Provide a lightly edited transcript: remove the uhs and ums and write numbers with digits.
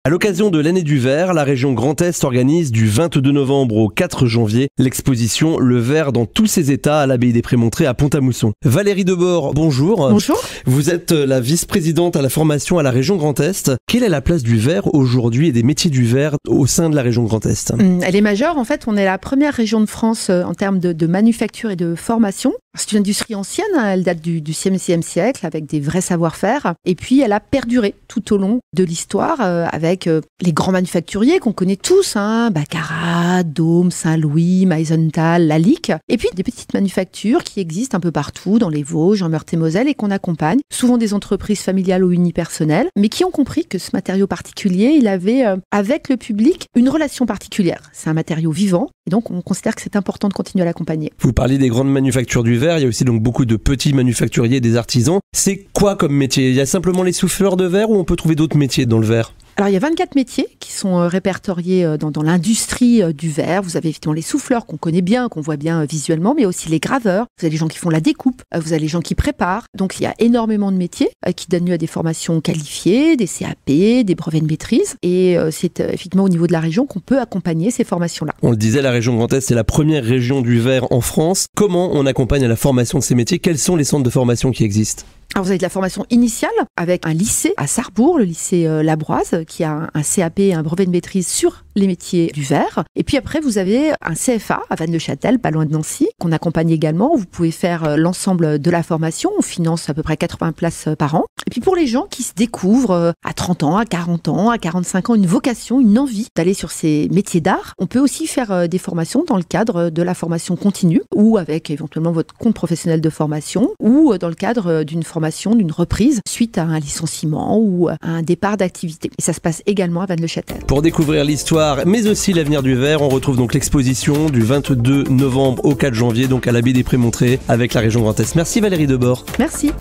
À l'occasion de l'année du verre, la région Grand Est organise du 22 novembre au 4 janvier l'exposition Le verre dans tous ses états à l'abbaye des Prémontrés à Pont-à-Mousson. Valérie Debord, bonjour. Bonjour. Vous êtes la vice-présidente à la formation à la région Grand Est. Quelle est la place du verre aujourd'hui et des métiers du verre au sein de la région Grand Est? Elle est majeure. En fait, on est la première région de France en termes de manufacture et de formation. C'est une industrie ancienne, elle date du XVIe siècle avec des vrais savoir-faire. Et puis, elle a perduré tout au long de l'histoire avec les grands manufacturiers qu'on connaît tous, Baccarat, Dôme, Saint-Louis, Meisenthal, Lalique. Et puis, des petites manufactures qui existent un peu partout, dans les Vosges, en Meurthe-et-Moselle, et qu'on accompagne. Souvent des entreprises familiales ou unipersonnelles, mais qui ont compris que ce matériau particulier, il avait, avec le public, une relation particulière. C'est un matériau vivant, et donc on considère que c'est important de continuer à l'accompagner. Vous parlez des grandes manufactures du verre, il y a aussi donc beaucoup de petits manufacturiers, des artisans. C'est quoi comme métier? Il y a simplement les souffleurs de verre ou on peut trouver d'autres métiers dans le verre? Alors, il y a 24 métiers qui sont répertoriés dans l'industrie du verre. Vous avez évidemment les souffleurs qu'on connaît bien, qu'on voit bien visuellement, mais aussi les graveurs. Vous avez les gens qui font la découpe, vous avez les gens qui préparent. Donc, il y a énormément de métiers qui donnent lieu à des formations qualifiées, des CAP, des brevets de maîtrise. Et c'est effectivement au niveau de la région qu'on peut accompagner ces formations-là. On le disait, la région Grand Est, c'est la première région du verre en France. Comment on accompagne à la formation de ces métiers? Quels sont les centres de formation qui existent? Alors vous avez de la formation initiale avec un lycée à Sarrebourg, le lycée Labroise, qui a un CAP et un brevet de maîtrise sur les métiers du verre. Et puis après, vous avez un CFA à Vannes-le-Châtel, pas loin de Nancy, qu'on accompagne également. Vous pouvez faire l'ensemble de la formation. On finance à peu près 80 places par an. Et puis pour les gens qui se découvrent à 30 ans, à 40 ans, à 45 ans, une vocation, une envie d'aller sur ces métiers d'art, on peut aussi faire des formations dans le cadre de la formation continue ou avec éventuellement votre compte professionnel de formation ou dans le cadre d'une formation, d'une reprise suite à un licenciement ou à un départ d'activité. Et ça se passe également à Vannes-le-Châtel. Pour découvrir l'histoire, mais aussi l'avenir du verre, on retrouve donc l'exposition du 22 novembre au 4 janvier, donc à l'abbaye des Prémontrés avec la région Grand Est. Merci Valérie Debord. Merci.